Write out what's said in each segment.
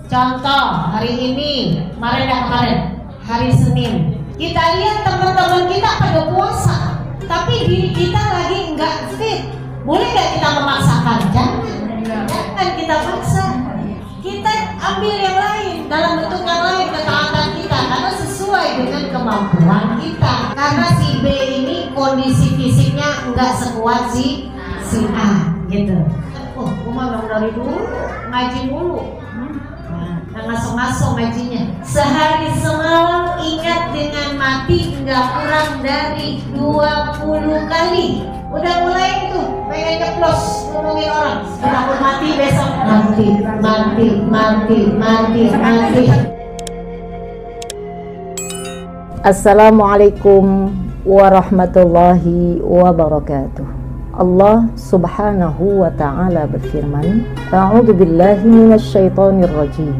Contoh hari ini, kemarin hari Senin, kita lihat teman-teman kita pada puasa, tapi diri kita lagi nggak fit. Boleh nggak kita memaksakan? Jangan kita paksa. Kita ambil yang lain dalam bentuk yang lain, ketaatan kita, karena sesuai dengan kemampuan kita. Karena si B ini kondisi fisiknya nggak sekuat si A, gitu. Oh, Umar dari dulu ngaji mulu. Masuk ngajinya sehari semalam, ingat dengan mati nggak kurang dari 20 kali. Udah mulai tuh pengen nyeplos ngomongin orang, takut mati besok, mati. Assalamualaikum warahmatullahi wabarakatuh. Allah subhanahu wa ta'ala berfirman, A'udzu billahi minasyaitonir rajim.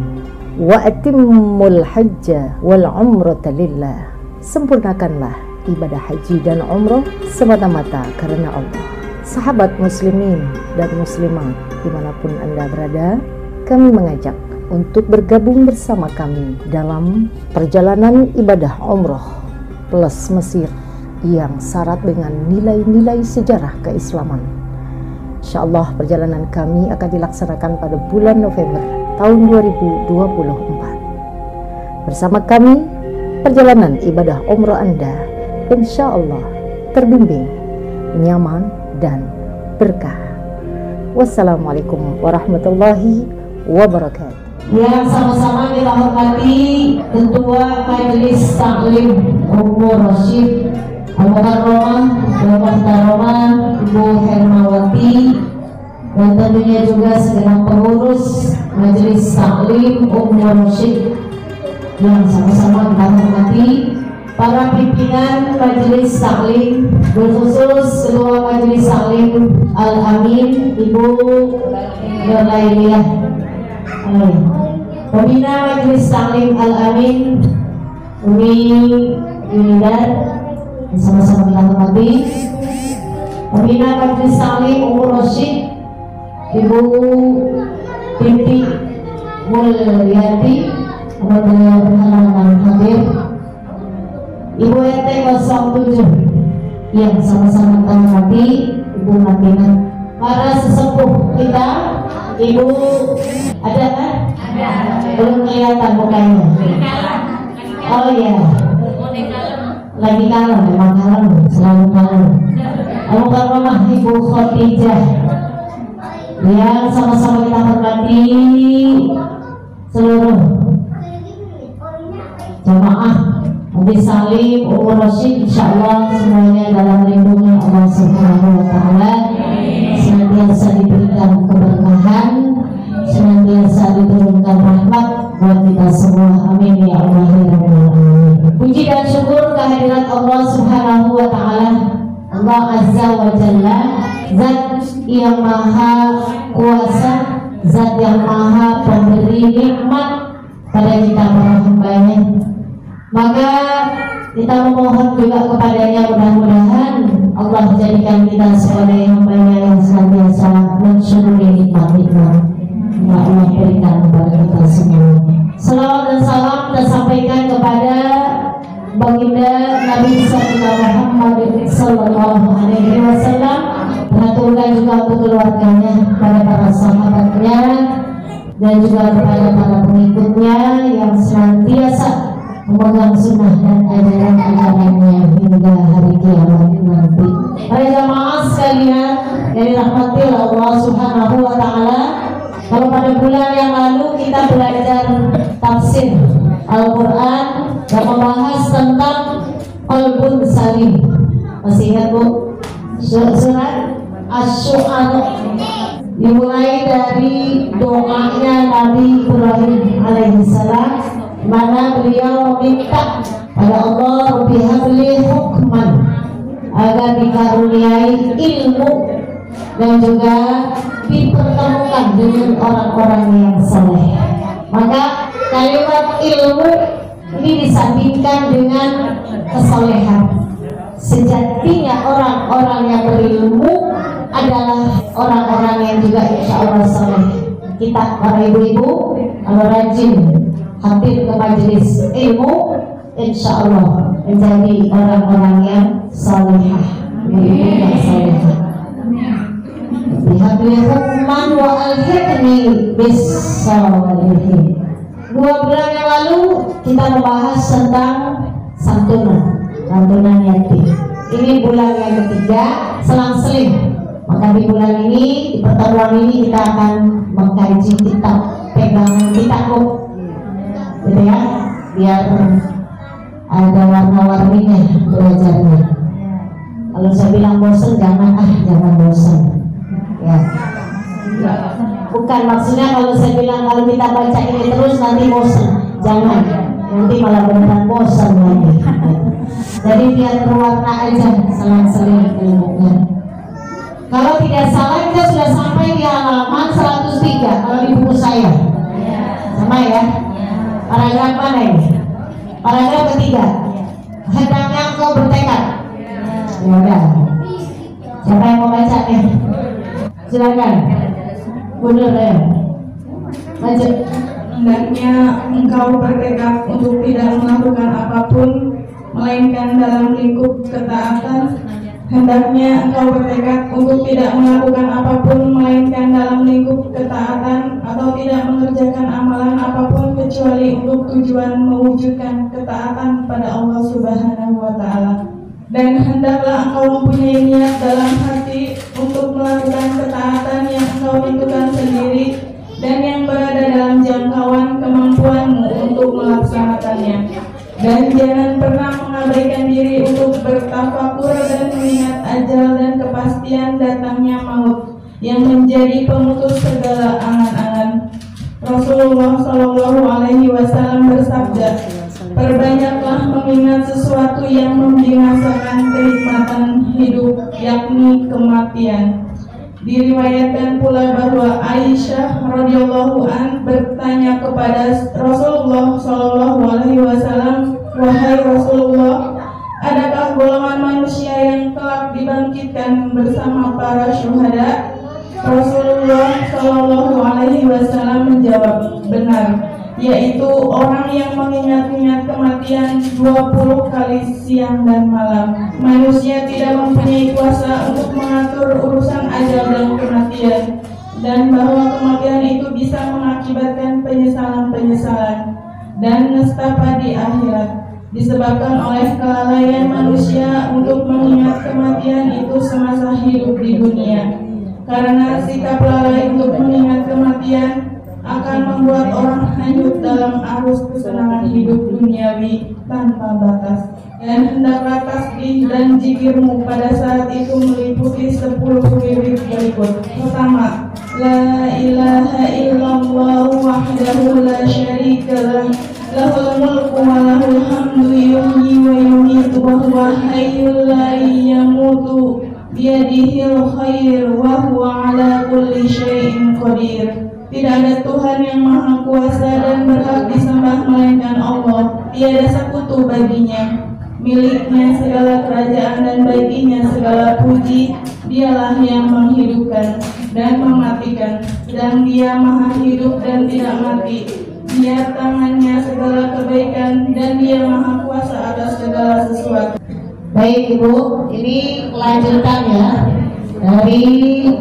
Wa atimmul hajja wal umrata lillah. Sempurnakanlah ibadah haji dan umrah semata-mata karena Allah. Sahabat muslimin dan muslimat dimanapun Anda berada, kami mengajak untuk bergabung bersama kami dalam perjalanan ibadah umrah plus Mesir yang syarat dengan nilai-nilai sejarah keislaman. Insyaallah perjalanan kami akan dilaksanakan pada bulan November tahun 2024. Bersama kami, perjalanan ibadah umrah Anda insyaallah terbimbing, nyaman dan berkah. Wassalamualaikum warahmatullahi wabarakatuh. Yang sama-sama kita hormati Ketua Majelis Taklim Umur Rasyid Al-Mukarramah Ibu Hermawati, dan tentunya juga segenap pengurus Majelis Taklim Umur Rasyid yang sama-sama kita hormati, para pimpinan Majelis Taklim, berkhusus Ketua Majelis Taklim Al-Amin Ibu Nurlailiyah, Pembina Majelis Taklim Al-Amin Umi Yunidar, sama-sama kita hormati, Pembina Majelis Taklim Umur Rasyid Ibu Binti Mulyati, apabila berhalangan hadir, Ibu RT 07 yang sama-sama kita hormati, Ibu Martina, para sesepuh kita, Ibu ada kan? Belum kelihatan mukanya. Oh iya, lagi kalem, memang kalem, selalu kalem. Al-Mukarramah Ibu Khadijah yang sama-sama kita hormati, seluruh jamaah Majelis Taklim Umur Rasyid, insyaallah semuanya dalam lindungan Allah Subhanahu wa ta'ala, senantiasa diberikan keberkahan, senantiasa diturunkan rahmat buat kita semua, amin ya Allah ya Rabbal alamin. Puji dan syukur kehadirat Allah Subhanahu wa ta'ala, Allah Azza wa Jalla, Zat yang maha kuasa, Zat yang maha pemberi nikmat pada kita para hambanya. Maka kita memohon juga kepadanya, mudah-mudahan Allah jadikan kita sebagai hambanya yang senantiasa mensyukuri nikmat-nikmat yang Allah berikan kepada kita semua. Salawat dan salam kita sampaikan kepada baginda Nabi Sallallahu Alaihi Wasallam, mengaturkan juga untuk keluarganya, kepada para sahabatnya, dan juga kepada para pengikutnya yang senantiasa memegang sunnah dan ajaran-ajarannya hingga hari kiamat nanti. Para jamaah sekalian yang dirahmati Allah Subhanahu wa ta'ala, kalau pada bulan yang lalu kita belajar tafsir Al-Quran yang membahas tentang Qalbun Salim. Masih ingat Bu? Surat Asy-Syu'ara, dimulai dari doanya Nabi Ibrahim alaihissalam, mana beliau meminta pada Allah, Rabbi habli hukman, agar dikaruniai ilmu dan juga dipertemukan dengan orang-orang yang saleh. Maka kalimat ilmu ini disandingkan dengan kesolehan. Sejatinya orang-orang yang berilmu adalah orang-orang yang juga insya Allah saleh. Kita para ibu-ibu kalau rajin hadir ke majelis ilmu, insya Allah menjadi orang-orang yang salihah, yang salihah. Bihabli hukman wa alhiqni bis salihin. 2 bulan yang lalu kita membahas tentang santunan yatim. Ini bulan yang ketiga, selang-seling. Maka di bulan ini, di pertemuan ini kita akan mengkaji kitab pegangan kita kok, gitu ya, biar ada warna-warninya belajarnya. Kalau saya bilang bosan, jangan bosan. Ya. Bukan maksudnya kalau saya bilang kalau kita baca ini terus nanti bosan, jangan. Nanti malah beneran bosan lagi. Jadi biar berwarna aja, selang-seling ilmunya. Kalau tidak salah kita sudah sampai di halaman 103 kalau di buku saya. Sama ya? Paragraf mana ini? Paragraf ketiga. Hendaknya engkau bertekad. Ya udah. Siapa yang mau baca nih? Silakan. Benar ya. Baca. Hendaknya engkau bertekad untuk tidak melakukan apapun melainkan dalam lingkup ketaatan. Hendaknya engkau bertekad untuk tidak melakukan apapun melainkan dalam lingkup ketaatan, atau tidak mengerjakan amalan apapun kecuali untuk tujuan mewujudkan ketaatan pada Allah Subhanahu wa Ta'ala. Dan hendaklah engkau mempunyai niat dalam hati untuk melakukan ketaatan yang engkau tentukan sendiri dan yang berada dalam jangkauan kemampuanmu untuk melaksanakannya. Dan jangan pernah mengabaikan diri untuk bertafakur dan mengingat ajal dan kepastian datangnya maut yang menjadi pemutus segala angan-angan. Rasulullah Shallallahu Alaihi Wasallam bersabda, perbanyaklah mengingat sesuatu yang membinasakan kenikmatan hidup, yakni kematian. Diriwayatkan pula bahwa Aisyah radhiyallahu an bertanya kepada Rasulullah Shallallahu Alaihi Wasallam, wahai Rasulullah, adakah golongan manusia yang kelak dibangkitkan bersama para syuhada? Rasulullah Shallallahu Alaihi Wasallam menjawab, benar, yaitu orang yang mengingat-ingat kematian 20 kali siang dan malam. Manusia tidak mempunyai kuasa untuk mengatur urusan ajal dan kematian, dan bahwa kematian itu bisa mengakibatkan penyesalan-penyesalan dan nestapa di akhirat, disebabkan oleh kelalaian manusia untuk mengingat kematian itu semasa hidup di dunia. Karena sikap lalai untuk mengingat kematian akan membuat orang hanyut dalam arus kesenangan hidup duniawi tanpa batas. Dan hendaklah tasbih dan zikirmu pada saat itu meliputi 10 wirid berikut. Pertama, la ilaha illallah wahdahu la syarikalah, lahul mulku wa lahul hamdu yuhyi wa yumiitu wa huwa hayyul la yamutu biyadihil khair wa huwa ala kulli syai'in qadir. Tidak ada Tuhan yang maha kuasa dan berhak disembah melainkan Allah. Tiada sekutu baginya. Miliknya segala kerajaan dan baginya segala puji. Dialah yang menghidupkan dan mematikan, dan Dia maha hidup dan tidak mati. Dia tangannya segala kebaikan dan Dia maha kuasa atas segala sesuatu. Baik Ibu, ini kelanjutannya dari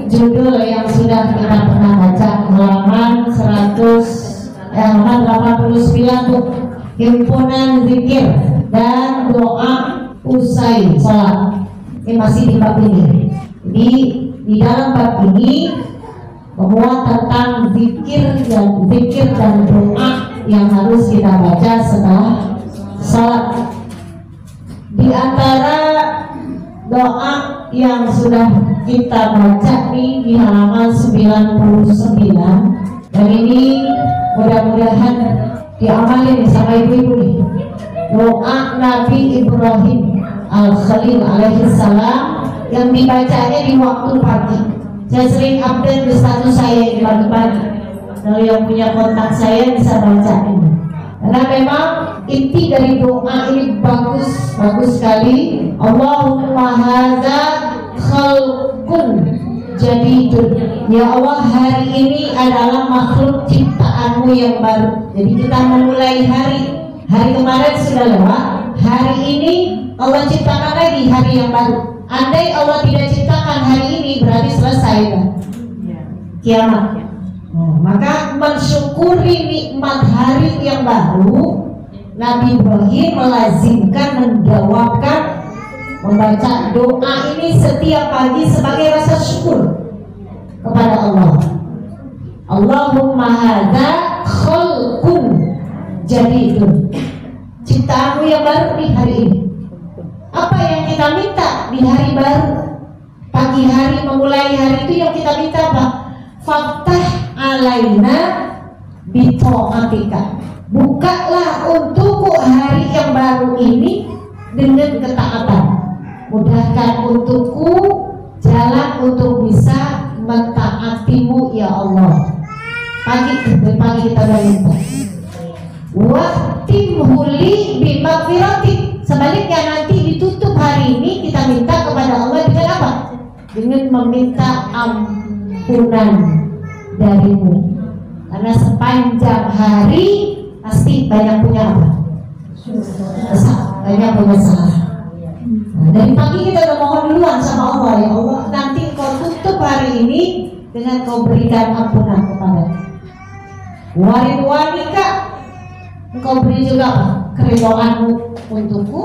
judul yang sudah kita pernah baca, halaman 89 tuh, himpunan zikir dan doa usai sholat. Ini masih di bab ini. Jadi di dalam bab ini memuat tentang zikir dan doa yang harus kita baca setelah sholat. Di antara doa yang sudah kita baca nih di halaman 99, dan ini mudah-mudahan diamalin sama ibu-ibu nih. Doa Nabi Ibrahim Al-Khalil alaihissalam yang dibacanya di waktu pagi. Saya sering update di status saya di pagi-pagi. Kalau yang punya kontak saya bisa baca ini. Karena memang inti dari doa ini bagus sekali. Allahumma hadza khalqun jadidun. Ya Allah, hari ini adalah makhluk ciptaanmu yang baru. Jadi kita memulai hari kemarin sudah lewat, hari ini Allah ciptakan lagi hari yang baru. Andai Allah tidak ciptakan hari ini, berarti selesai kan? Kiamat. Maka mensyukuri nikmat hari yang baru, Nabi Ibrahim melazimkan menjawabkan membaca doa ini setiap pagi sebagai rasa syukur kepada Allah. Allahumma hadza khalqun jadidun. Ciptaanmu yang baru di hari ini. Apa yang kita minta di hari baru? Pagi hari memulai hari itu yang kita minta apa? Faktah alaina bita'atika. Bukalah untukku hari yang baru ini dengan ketaatan. Mudahkan untukku jalan untuk bisa mentaatimu ya Allah. Pagi kita minta. Wahtimhuli bimaghfirati. Sebaliknya nanti ditutup hari ini kita minta kepada Allah dengan apa? Dengan meminta ampunan darimu. Karena sepanjang hari pasti banyak punya apa? Banyak punya salah. Nah, dari pagi kita udah mohon duluan sama Allah, ya Allah, nanti kau tutup hari ini dengan kau berikan ampunan kepada waridwanika, engkau beri juga apa? Keridhaanmu untukku.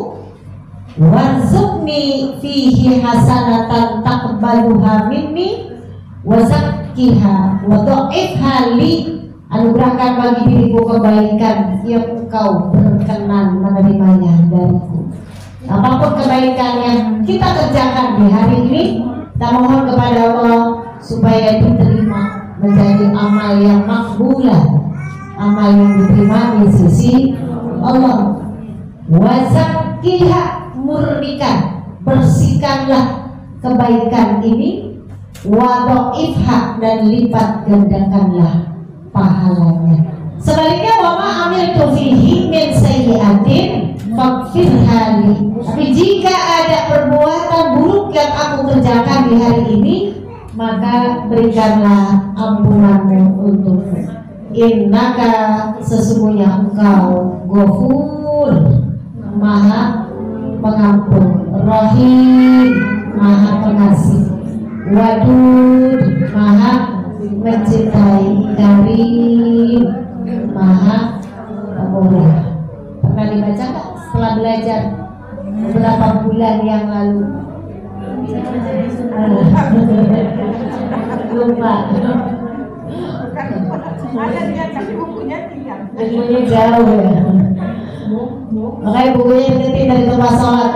Warzuqni fihi hasanatan taqbaluha minni wa zakkiha wa dha'ifha li. Anugerahkan bagi diriku kebaikan yang engkau berkenan menerimanya dariku. Apapun kebaikan yang kita kerjakan di hari ini, kita mohon kepada Allah supaya diterima menjadi amal yang makbulah, amal yang diterima di sisi Allah. Wa zakkiha, murnikan, bersihkanlah kebaikan ini. Wa dha'ifha, dan lipat gandakanlah pahalanya. Sebaliknya, wa ma amiltu fihi min sayyi'atin faghfirha li. Tapi jika ada perbuatan buruk yang aku kerjakan di hari ini, maka berikanlah ampunanmu untukku. Innaka, sesungguhnya engkau Ghafur, Maha Pengampun, Rahim, Maha Pengasih, Wadud, Maha mencintai, Karim, Maha Pemurah. Pernah dibaca nggak setelah belajar beberapa bulan yang lalu? Lupa. Bukunya jauh ya. Makanya bukunya diketik dari tempat sholat.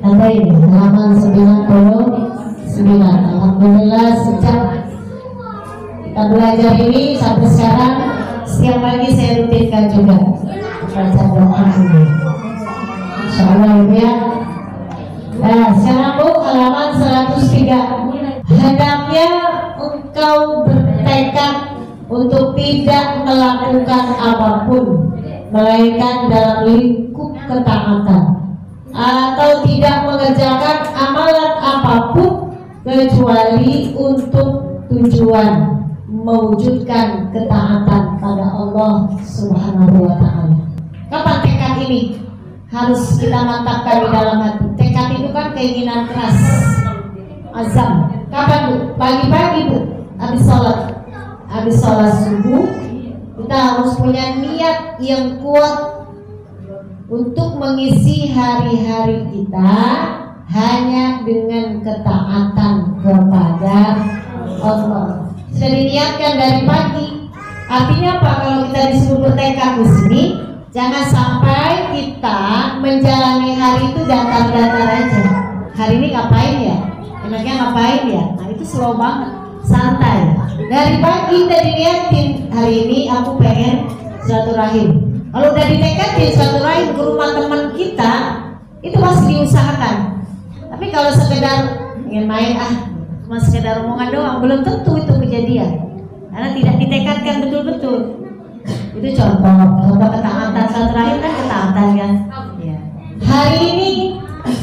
Ada ini halaman 99. Alhamdulillah sejak kita belajar ini sampai sekarang setiap pagi saya rutinkan juga baca doa ini. Insyaallah ya. Nah, sekarang Bu, halaman 103. Hendaknya engkau bertekad untuk tidak melakukan apapun melainkan dalam lingkup ketaatan, atau tidak mengerjakan amalan apapun kecuali untuk tujuan mewujudkan ketaatan pada Allah Subhanahu wa Ta'ala. Kapan tekad ini harus kita mantapkan di dalam hati? Tekad itu kan keinginan keras, azam. Kapan Bu? Pagi-pagi Bu, habis sholat subuh, kita harus punya niat yang kuat untuk mengisi hari-hari kita hanya dengan ketaatan kepada Allah. Sudah diniatkan dari pagi. Artinya apa? Kalau kita disuruh bertekad di sini, jangan sampai kita menjalani hari itu datar-datar aja. Hari ini ngapain ya? Enaknya ngapain ya? Nah itu slow banget, santai. Dari pagi udah diniatin, hari ini aku pengen silaturahim. Kalau udah ditekadin silaturahim ke rumah teman kita, itu masih diusahakan. Tapi kalau sekedar ingin main, cuma sekedar omongan doang, belum tentu itu kejadian. Karena tidak ditekadkan betul-betul. Itu contoh ketaatan. Silaturahim kan ketaatan kan. Ya. Hari ini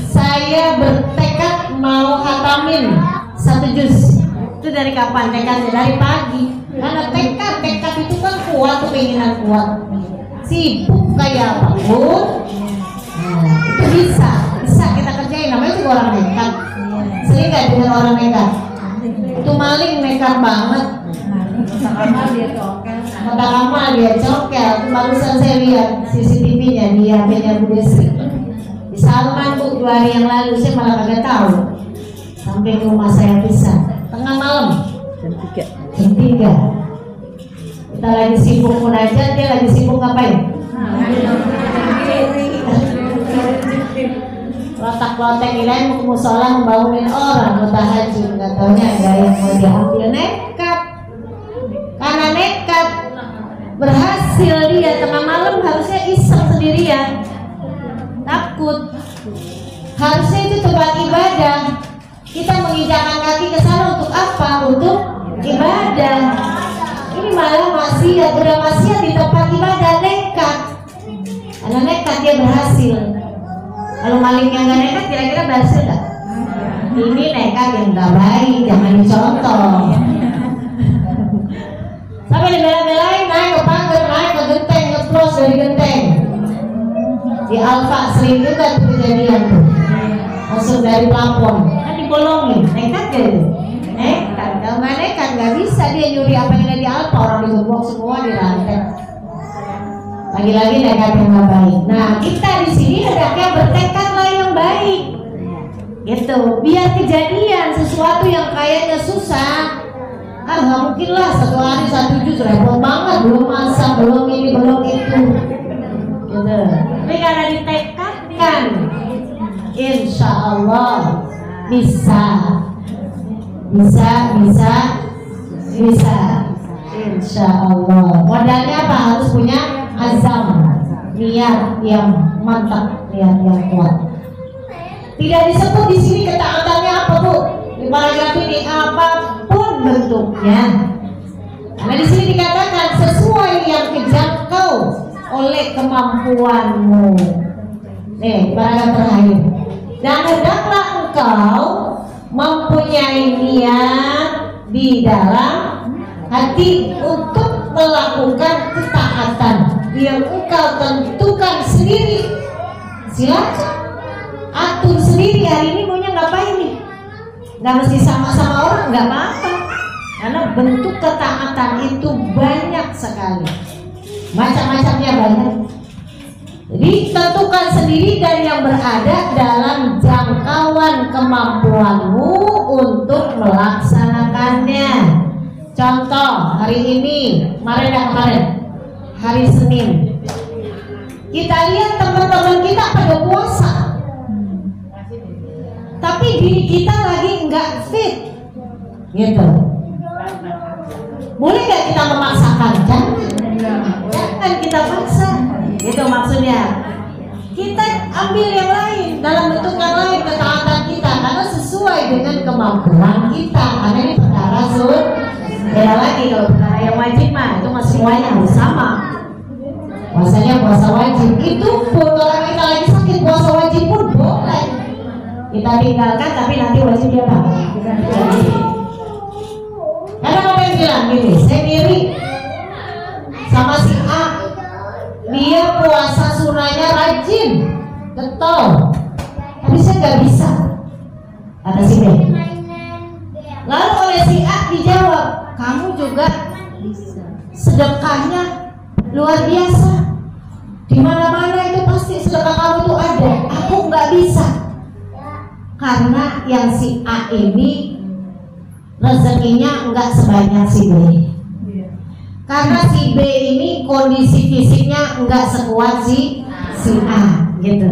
saya bertekad mau khatamin 1 juz. Itu dari kapan tekadnya? Dari pagi. Karena tekad itu kan kuat, keinginan kuat. Sibuk kayak apapun, itu bisa kita kerjain. Namanya juga orang nekat. Sering nggak dengan orang nekat? Itu maling nekat banget. Kata Kamal dia cokel. Barusan saya lihat CCTV-nya di HP-nya Bu Desri. Di Salman tuh 2 hari yang lalu, saya malah kagak tahu. Sampai ke rumah saya bisa tengah malam jam 3. Kita lagi sibuk munajat, dia lagi sibuk ngapain? Lotak-lotek kirain mau ke musola membangunin orang mau tahajud, nggak taunya ada yang mau diambil. Nekat, karena nekat berhasil dia tengah malam. Harusnya iseng sendirian, takut. Harusnya itu tempat ibadah. Kita menginjakkan kaki ke sana untuk apa? Untuk ibadah. Ini malah maksiat, udah maksiat di tempat ibadah. Nekat, karena nekat dia berhasil. Kalau maling yang gak nekat kira-kira berhasil gak? Ini nekat yang gak baik, jangan dicontoh. Sampai dibela-belain naik ke pagar, naik ke genteng, ngeplos dari genteng. Di Alfa sering juga tuh kejadian tuh. Masuk dari plafon, kan dibolongin, nekat gak itu? Nekat, kalau gak nekat gak bisa dia nyuri apa yang ada di Alfa, orang digembok semua di rantai. Lagi-lagi nekat yang gak baik. Nah, kita di sini hendaknya bertekadlah yang baik, gitu. Biar kejadian sesuatu yang kayaknya susah, nggak mungkin lah 1 hari 1 juz, repot banget, belum masak, belum ini, belum itu, gitu. Tapi karena ditekadkan, insya Allah bisa, insya Allah. Modalnya apa? Harus punya azam, niat yang mantap, niat yang kuat. Tidak disebut di sini ketaatannya apa, Bu? Di paragraf ini apapun bentuknya. Karena di sini dikatakan sesuai yang dijangkau oleh kemampuanmu. Nih, paragraf terakhir. Dan hendaklah engkau mempunyai niat di dalam hati untuk melakukan ketaatan yang engkau tentukan sendiri. Silakan atur sendiri, hari ini maunya ngapain nih? Nggak mesti sama-sama orang, nggak apa-apa. Karena bentuk ketaatan itu banyak sekali, macam-macamnya banyak. Jadi tentukan sendiri dan yang berada dalam jangkauan kemampuanmu untuk melaksanakannya. Contoh hari ini, kemarin hari Senin, kita lihat teman-teman kita pada puasa, tapi diri kita lagi nggak fit, gitu. Boleh nggak kita memaksakan? Jangan kita paksa, gitu maksudnya. Kita ambil yang lain, dalam bentuk yang lain ketaatan kita, karena sesuai dengan kemampuan kita. Karena ini perkara beda lagi. Kalau perkara yang wajib mah itu mah semuanya harus sama. Puasanya puasa wajib, itu pun kalau kita lagi sakit puasa wajib pun boleh kita tinggalkan, tapi nanti wajib dia apa? Karena apa yang bilang gini, saya ngiri sama si A, dia puasa sunahnya rajin, getol, tapi saya nggak bisa, kata si B. Lalu oleh si A dijawab, kamu juga sedekahnya luar biasa, di mana-mana itu pasti sedekah kamu tuh ada, aku nggak bisa. Karena yang si A ini rezekinya enggak sebanyak si B. Karena si B ini kondisi fisiknya enggak sekuat si A, gitu.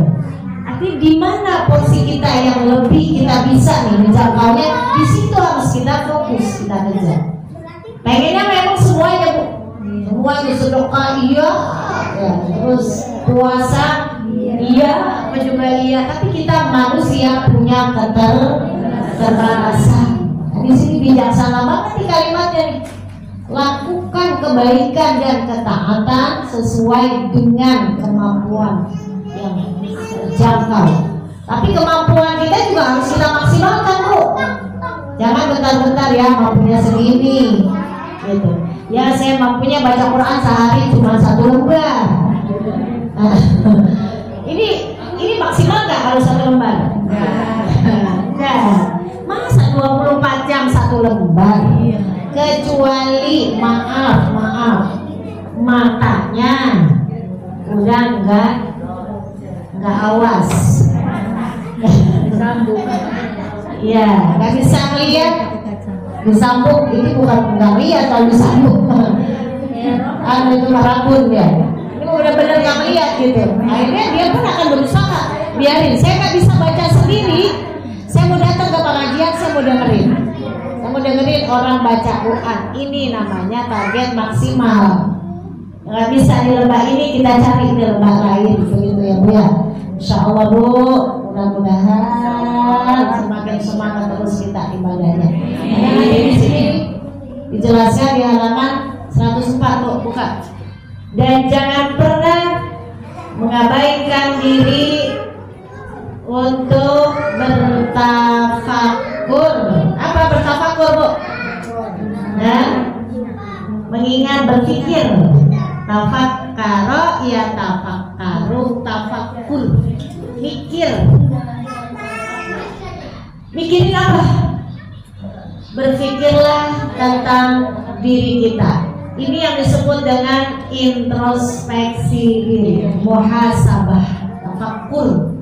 Tapi di mana porsi kita yang lebih kita bisa nih menjangkaunya, di situ harus kita fokus, kita kejar. Pengennya memang semuanya, Bu. Semuanya sedekah iya, ya, terus puasa iya, apa juga iya, tapi kita manusia punya keterbatasan. Di sini bijaksana banget di kalimatnya nih. Lakukan kebaikan dan ketaatan sesuai dengan kemampuan yang terjangkau. Tapi kemampuan kita juga harus kita maksimalkan, Bu. Jangan bentar-bentar ya, mampunya segini gitu. Ya saya mampunya baca Quran sehari cuma 1 lembar. Ini maksimal nggak kalau 1 lembar? Enggak. Masa 24 jam 1 lembar? Kecuali maaf matanya udah nggak awas. Ya, nggak bisa melihat. Disambung ini bukan nggak lihat kalau disambung. Itu marabun ya. Ini udah benar nggak melihat gitu. Akhirnya dia pun akan berusaha. Biarin, saya nggak bisa baca sendiri. Saya mau datang ke pengajian, saya mau dengerin orang baca Quran. Ini namanya target maksimal. Nggak bisa di lembah ini, kita cari di lembah lain, begitu ya Bu ya. Insya Allah Bu, mudah-mudahan semakin semangat terus kita ibadahnya. Di sini dijelaskan di halaman 104 Bu, buka. Dan jangan pernah mengabaikan diri untuk bertafakur. Apa bertafakur Bu? Nah, mengingat berpikir. Tafakkaro ya tafakkaru tafakkur. Mikirin apa? Berpikirlah tentang diri kita. Ini yang disebut dengan introspeksi diri, muhasabah, tafakkur.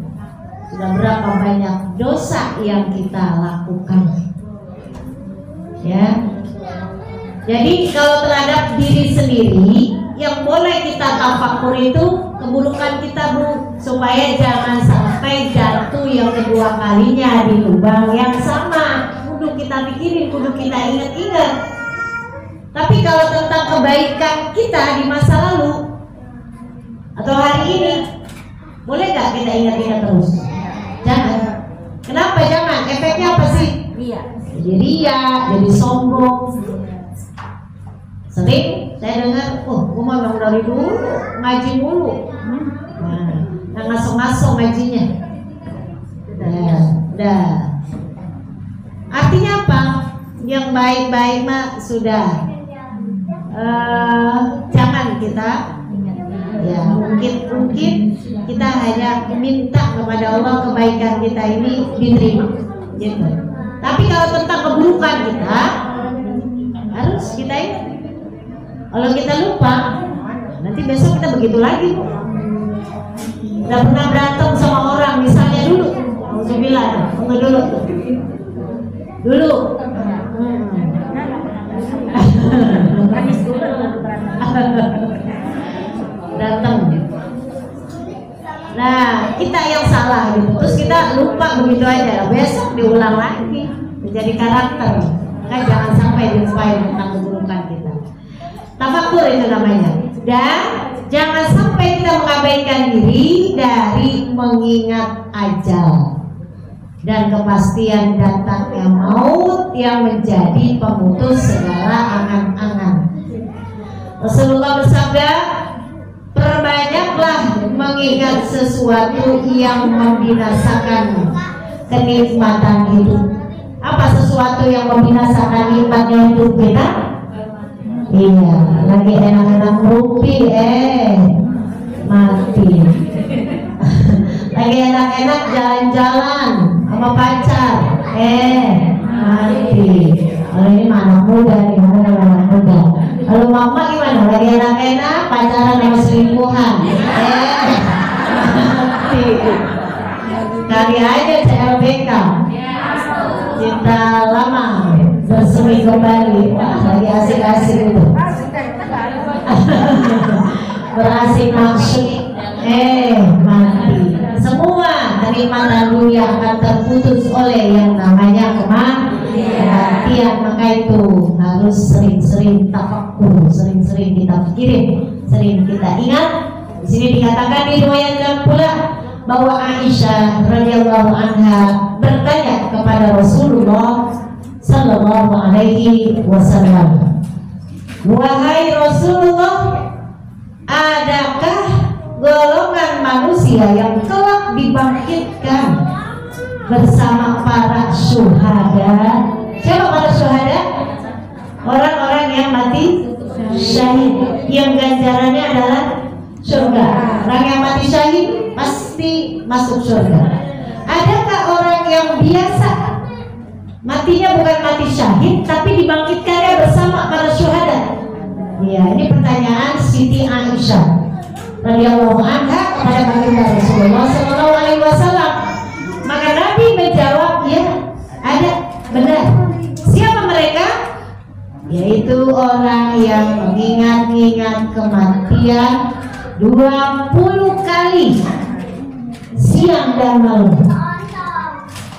Sudah berapa banyak dosa yang kita lakukan? Ya. Jadi kalau terhadap diri sendiri, yang boleh kita tafakur itu keburukan kita Bu, supaya jangan sampai jatuh yang kedua kalinya di lubang yang sama. Kudu kita pikirin, kudu kita ingat-ingat. Tapi kalau tentang kebaikan kita di masa lalu atau hari ini, boleh nggak kita ingat-ingat terus? Jangan. Kenapa jangan? Efeknya apa sih? Jadi ria, jadi sombong. Sering saya dengar, gue mau dari dulu ngaji mulu, nah ngaso-ngaso ngajinya. Udah. Artinya apa? Yang baik-baik mah sudah. Jangan kita, ya mungkin kita hanya minta kepada Allah kebaikan kita ini diterima, gitu. Tapi kalau tentang keburukan kita harus kita ingat. Kalau kita lupa, nanti besok kita begitu lagi. Udah pernah berantem sama orang, misalnya dulu, dulu. Datang. Nah, kita yang salah gitu. Terus kita lupa begitu aja. Besok diulang lagi, menjadi karakter. Kan jangan sampai dilupain tentang keburukan kita. Tafakur itu namanya. Dan jangan sampai kita mengabaikan diri dari mengingat ajal dan kepastian datangnya maut yang menjadi pemutus segala angan-angan. Rasulullah bersabda, perbanyaklah mengingat sesuatu yang membinasakan kenikmatan hidup. Apa sesuatu yang membinasakan nikmatnya hidup kita? Iya, lagi enak-enak rupi, mati. Lagi enak-enak jalan-jalan sama pacar, mati. Kalau ini anak muda, nih mana anak muda. Lalu mama gimana? Lagi enak-enak pacaran sama selingkuhan, mati. Kali aja CLBK, cinta lama bersemi kembali. Wah, lagi asik-asik itu. Berasik maksud, mati. Semua kenikmatan dunia akan terputus oleh yang namanya kematian. Maka itu harus sering-sering tafakur, sering-sering kita pikirin, sering kita ingat. Di sini dikatakan, diriwayatkan pula bahwa Aisyah radhiyallahu anha bertanya kepada Rasulullah sallallahu alaihi wasallam, wahai Rasulullah, adakah golongan manusia yang kelak dibangkitkan bersama para syuhada? Siapa para syuhada? Orang-orang yang mati syahid, yang ganjarannya adalah surga. Orang yang mati syahid pasti masuk surga. Adakah orang yang biasa matinya bukan mati syahid tapi dibangkitkannya bersama para syuhada? Ya, ini pertanyaan Siti Aisyah radhiyallahu anha kepada baginda Rasulullah sallallahu alaihi wasallam. Maka Nabi menjawab, ya, ada, benar. Siapa mereka? Yaitu orang yang mengingat-ingat kematian 20 kali siang dan malam.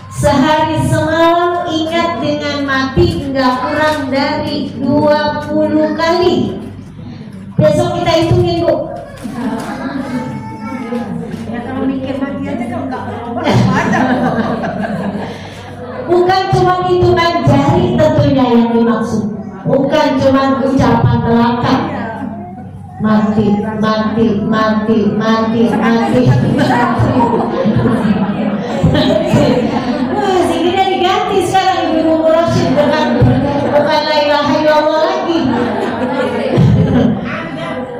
Sehari semalam ingat dengan mati enggak kurang dari 20 kali. Besok kita hitungin, Bu. Ya kalau mikir mati aja kalau enggak Bukan cuma hitungan jari tentunya yang dimaksud. Bukan cuma ucapan belaka. Mati, mati, mati, mati, mati. Wah, sehingga diganti sekarang Ibu Mursyid bukan la ilaha illallah lagi.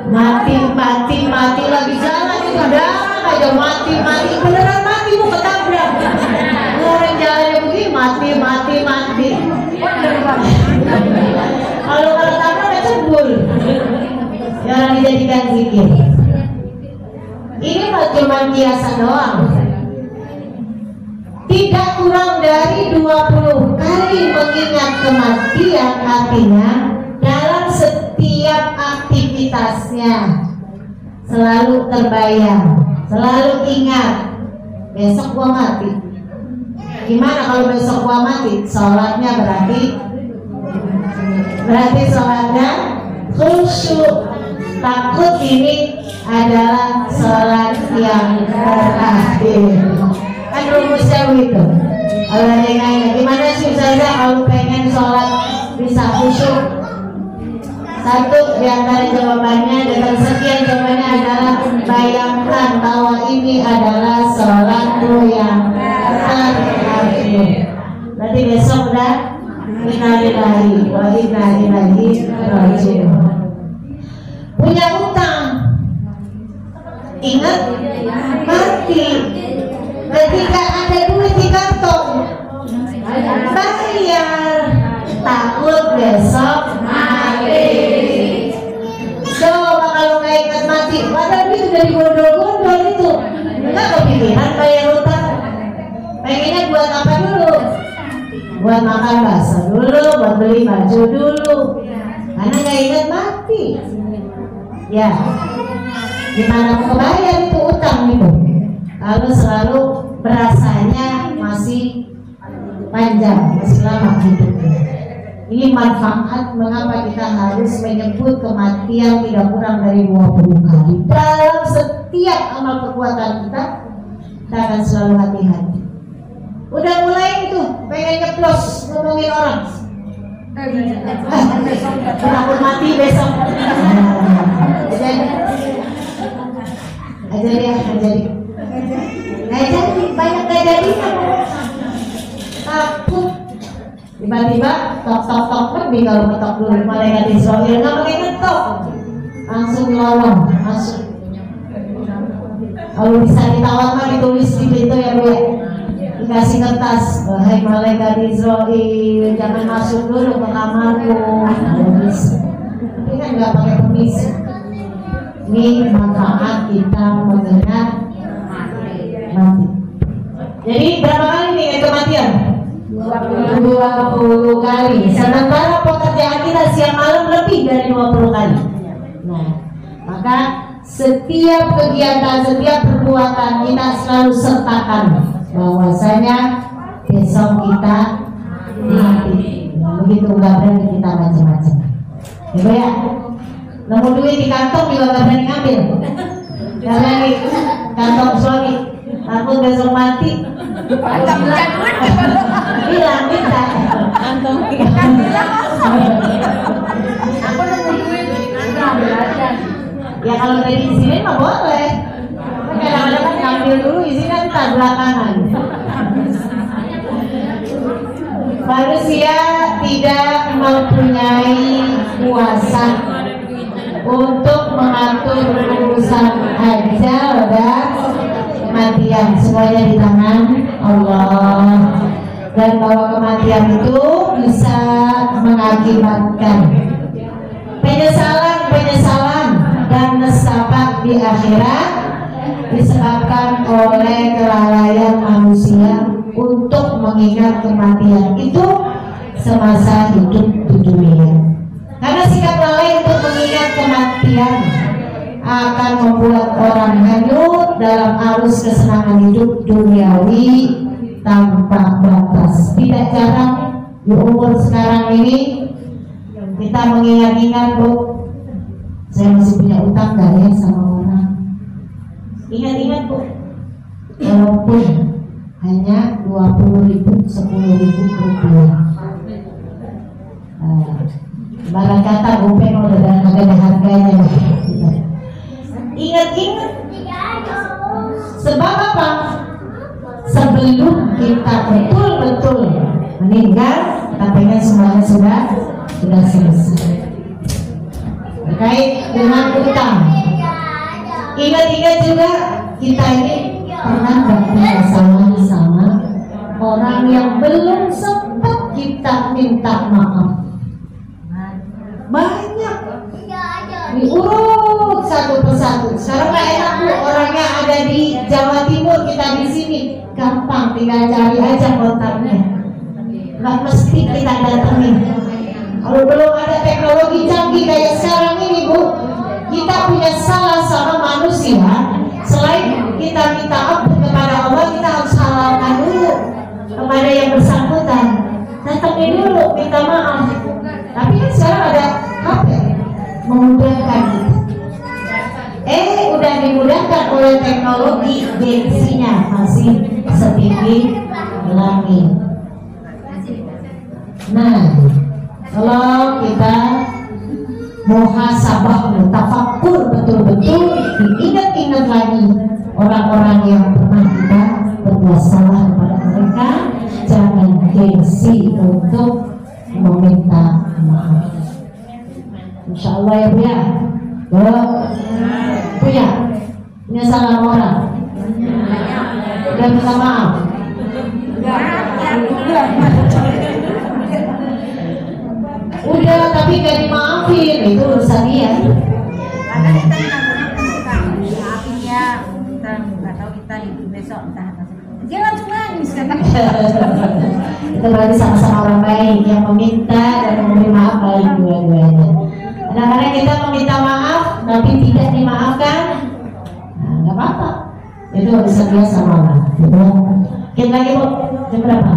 Mati, mati, mati lagi jalan itu udah aja mati, mati beneran mati mau ketabrak. Orang jalannya begini mati, mati, mati. Kalau tabrak cebul. Jangan dijadikan zikir. Ini mah cuma kiasan doang. Tidak kurang dari 20 kali mengingat kematian, artinya dalam setiap aktivitasnya selalu terbayang, selalu ingat besok gua mati. Gimana kalau besok gua mati? Sholatnya berarti sholatnya khusyuk. Takut ini adalah sholat yang terakhir. Kan rumusnya begitu. Kalau ada yang nanya, gimana sih Ustazah kalau pengen sholat bisa khusyuk? Satu di antara jawabannya dengan sekian jawabannya adalah bayangkan bahwa ini adalah sholatmu yang terakhir. Berarti besok udah inna lillahi wa inna ilaihi raji'un. Punya utang, ingat mati. Ketika ada duit di kantong, bayar. Takut besok mati. Coba kalau nggak ingat mati, padahal duit udah digondol-gondol itu, nggak kepikiran bayar utang. Pengennya buat apa dulu? Buat makan bakso dulu, buat beli baju dulu, karena nggak ingat mati. Ya, gimana mau bayar itu utang itu? Kalau selalu berasanya masih panjang, masih lama hidupnya. Ini manfaat mengapa kita harus menyebut kematian tidak kurang dari 20 kali dalam setiap amal perbuatan kita. Kita akan selalu hati-hati. Udah mulai itu pengen nyeplos ngomongin orang. Takut mati besok. Jadi banyak gak jadinya. Takut tiba-tiba tok lebih kalau ngetok dulu malaikat Israel nggak pakai ngetok, langsung nyolong masuk. Kalau bisa ditawar mah ditulis di pintu ya Bu, dikasih kertas, wahai malaikat Israel jangan masuk dulu ke kamarku. Tapi kan nggak pakai permisi. Ini manfaat kita mengingat mati. Jadi berapa kali nih kematian? 20 kali. Sementara pekerjaan kita siang malam lebih dari 20 kali. Nah, maka setiap kegiatan, setiap perbuatan kita selalu sertakan bahwasanya besok kita mati. Nah, begitu nggak berani kita macam-macam. Ya, nemu duit di kantong juga nggak berani ngambil. Karena di kantong suami takut besok mati. Bilang minta kantong aku nemu duit di kantong. Ya kalau dari sini mah boleh. Kadang-kadang kan ngambil dulu isinya kita belakangan. manusia tidak mempunyai kuasa untuk mengatur urusan ajal dan kematian. Semuanya di tangan Allah. Dan bahwa kematian itu bisa mengakibatkan penyesalan dan nestapa di akhirat disebabkan oleh kelalaian manusia untuk mengingat kematian itu semasa hidup di dunia. Karena sikap lalai untuk mengingat kematian akan membuat orang hanyut dalam arus kesenangan hidup duniawi tanpa batas. Tidak jarang di umur sekarang ini kita mengingat-ingat, Bu, saya masih punya utang gak ya sama orang. Ingat-ingat, Bu, walaupun hanya 20.000, 10.000 rupiah. Barang kata gopeng udah ada harganya. Ingat-ingat. Sebab apa? Sebelum kita betul-betul meninggal, kita pengen semuanya sudah selesai. Terkait dengan utang, ingat-ingat juga kita ini pernah bermasalah sama orang yang belum sempat kita minta maaf. Banyak diurut satu persatu. Sekarang nggak enak, Bu, orangnya ada di Jawa Timur, kita di sini gampang, tinggal cari aja kontaknya. Nggak mesti kita datengin. Kalau belum ada teknologi canggih kayak sekarang ini, Bu, kita punya salah sama manusia. Selain kita minta ampun kepada Allah, kita harus halalkan dulu kepada yang bersangkutan. Datangin dulu, minta maaf. Tapi kan sekarang ada HP memudahkan itu. Udah dimudahkan oleh teknologi, gengsinya masih setinggi langit. Nah, kalau kita muhasabah, tafakkur betul-betul, diingat-ingat lagi orang-orang yang pernah kita berbuat salah kepada mereka, jangan gengsi untuk meminta maaf. Insya Allah ya, Bu, ya. Punya salah orang, udah minta maaf. Udah, tapi gak dimaafin, itu urusan dia. Karena kita maafin ya, kita nggak tahu kita hidup besok entah apa. Jangan cuma nangis kan. Itu berarti sama-sama orang baik yang meminta dan memberi maaf baik dua-duanya. Kadang-kadang kita meminta maaf tapi tidak dimaafkan, nah, nggak apa-apa. Itu urusan dia sama Allah. Gitu. Kita lagi, Bu, jam berapa?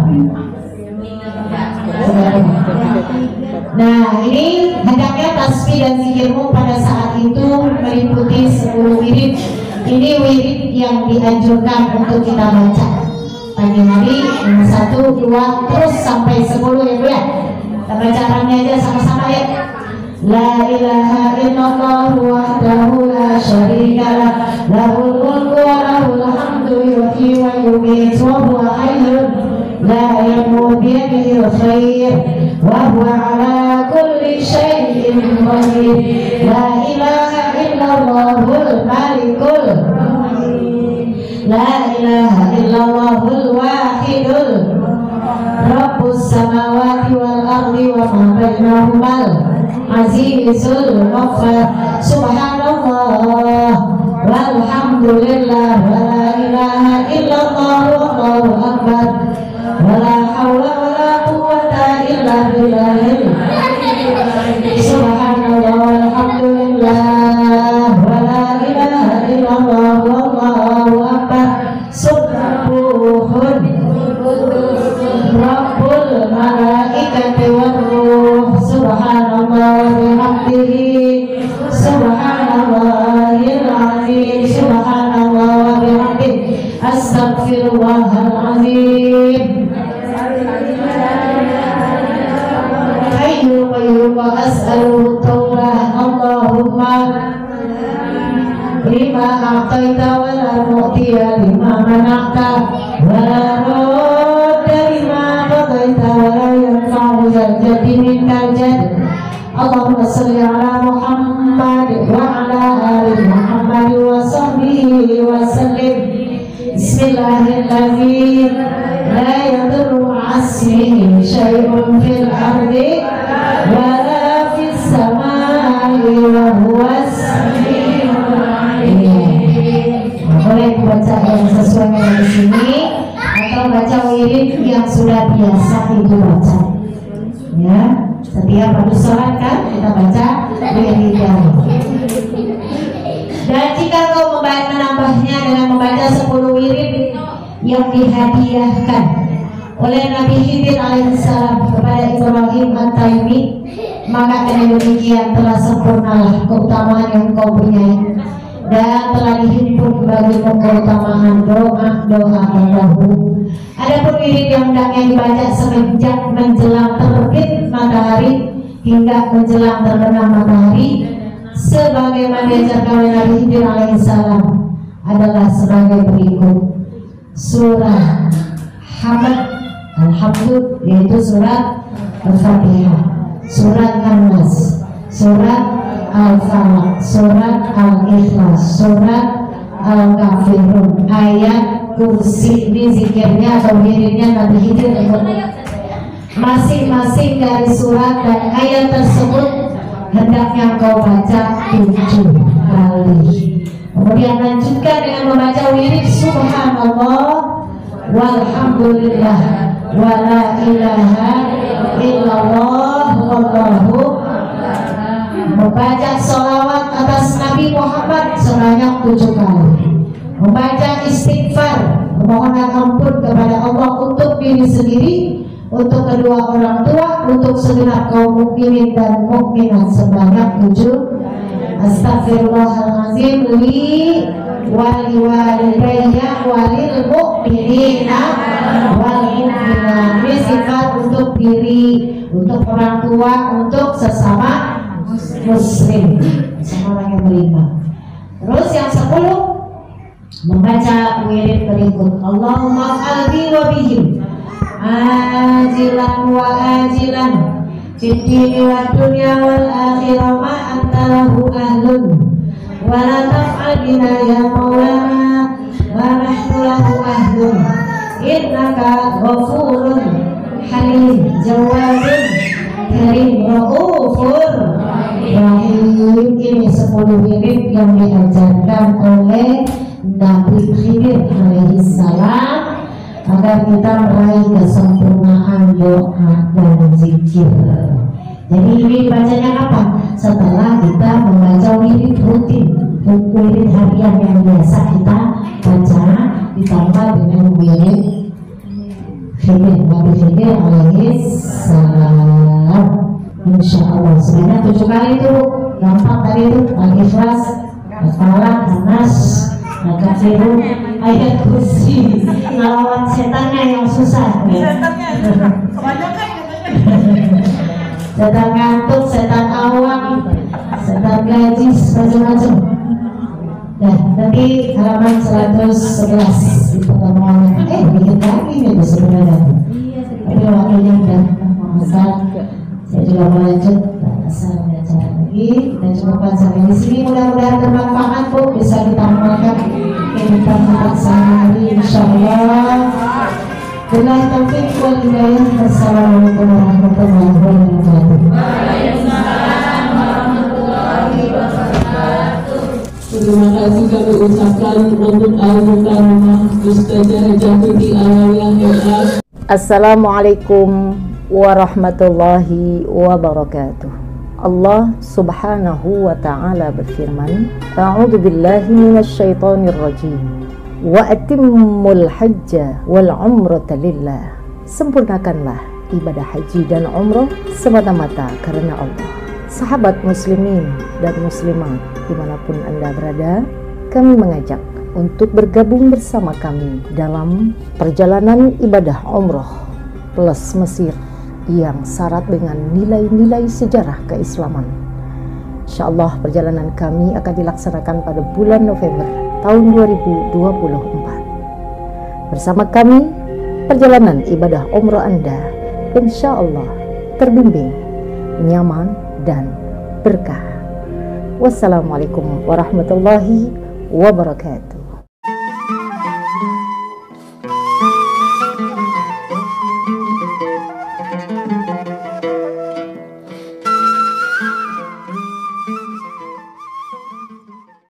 Nah, ini hendaknya tasbih dan zikirmu pada saat itu meliputi 10 wirid. Ini wirid yang dianjurkan untuk kita baca pagi hari, 1, 2, terus sampai 10 ya, Bu, ya. Kita baca ramai aja sama-sama ya. La ilaha illallah wahdahu la syarika lah, lahul mulku wa lahul hamdu yuhyi wa yumiitu wa huwa hayyun la yamutu bi yadihi al-khair wa huwa ala kulli syai'in qadir. La ilaha illallahul malikul, la ilaha illallahul wahidul rabbus samawati wal ardi wa ma bainahumal azizul ghaffar. Subhanallah walhamdulillah wa la ilaha illallah wallahu akbar wa la hawla wa la quwwata illa billahil. Subhanallah walhamdulillah wa la ilaha illallah wallahu akbar. Subhanallah rabbul malaikati war ruh. Subhanallah bihamdihi subhanallahil azim. Subhanallah bihamdihi astaghfirullahal azim. Hayyul qayyum wa as'aluhu tawbah. Allahumma lima a'taita wa la mu'tiya lima mana'ta wa la radda lima qadaita wa la ذا الجد منك الجد اللهم صل على محمد وعلى آل محمد وصحبه وسلم بسم الله الذي لا يضر مع اسمه شيء في الأرض ولا في السماء وهو السميع العليم. Boleh baca yang sesuai dengan di sini atau baca wirid yang sudah biasa itu baca. Ya, setiap habis sholat kan kita baca wiridnya. Dan jika kau menambahnya dengan membaca 10 wirid yang dihadiahkan oleh Nabi Khidir alaihissalam kepada Ibrahim At-Taimi, maka dengan demikian telah sempurnalah keutamaan yang kau punyai dan telah dihimpun bagimu keutamaan doa terdahulu. Adapun wirid yang hendaknya dibaca semenjak menjelang terbit matahari hingga menjelang terbenam matahari, sebagaimana diajarkan oleh Nabi Khidir alaihissalam, adalah sebagai berikut: surah Hamd, Alhamdulillah, yaitu surat Al-Fatihah, surat An-Nas, surat Al-Falaq, surat Al-Ikhlas, surat Al-Kafirun, ayat kursi. Ini zikirnya atau wiridnya Nabi Khidir. Masing-masing dari surat dan ayat tersebut hendaknya kau baca 7 kali. Kemudian lanjutkan dengan membaca wirid subhanallah walhamdulillah wala ilaha illallah wallahu, membaca sholawat atas Nabi Muhammad sebanyak 7 kali, membaca istighfar, permohonan ampun kepada Allah untuk diri sendiri, untuk kedua orang tua, untuk segenap kaum mukminin dan mukminat sebanyak 7. Astagfirullahaladzim li wali walidayya walil mu'minina wal mu'minat. Ini sifat untuk diri, untuk orang tua, untuk sesama muslim, sama orang yang beriman. Terus yang 10, membaca wirid berikut: Allahumma albi wa bihim ajilan wa ajilan fiddini wa dunya wal akhirah ma anta lahu ahlun wa la taf'al bina ya maulana wa nahnu lahu ahlun innaka ghafurun halim jawadun karim raufur rahim. Ini 10 wirid yang diajarkan oleh Nabi Khidir alaihissalam agar kita meraih kesempurnaan doa dan zikir. Jadi ini bacanya apa? Setelah kita membaca wirid rutin, wirid harian yang biasa kita baca, ditambah dengan wirid Khidir, Nabi Khidir alaihissalam. Insya Allah sebanyak 7 kali itu. Gampang tadi itu, Al-Ikhlas, Al-Falaq, An-Nas, Al-Kafirun, ayat kursi. Lawan setannya yang susah ya. Setan ngantuk, setan awam, setan gajis, macam-macam. Nah, nanti halaman 111 di pertemuan. Dikit lagi nih sebenarnya. Tapi wakilnya udah mengangkat. Saya juga mau lanjut. Asal baca lagi. Kita cukupkan sampai di sini. Mudah-mudahan bermanfaat, Bu. Bisa kita amalkan. Kita sehari insyaallah. Bila taufik wal hidayah. Assalamualaikum warahmatullahi wabarakatuh. Waalaikumsalam warahmatullahi wabarakatuh. Terima kasih kami ucapkan untuk al-mukarramah Ustazah Jatuti Alawiyah. Assalamualaikum warahmatullahi wabarakatuh. Allah subhanahu wa ta'ala berfirman, A'udzu billahi minasyaitonir rajim. Wa atimmul hajja wal umrata lillah. Sempurnakanlah ibadah haji dan umrah semata-mata karena Allah. Sahabat muslimin dan muslimat dimanapun Anda berada, kami mengajak untuk bergabung bersama kami dalam perjalanan ibadah umrah plus Mesir yang syarat dengan nilai-nilai sejarah keislaman. Insyaallah perjalanan kami akan dilaksanakan pada bulan November tahun 2024. Bersama kami, perjalanan ibadah umrah Anda insyaallah terbimbing, nyaman, dan berkah. Wassalamualaikum warahmatullahi wabarakatuh.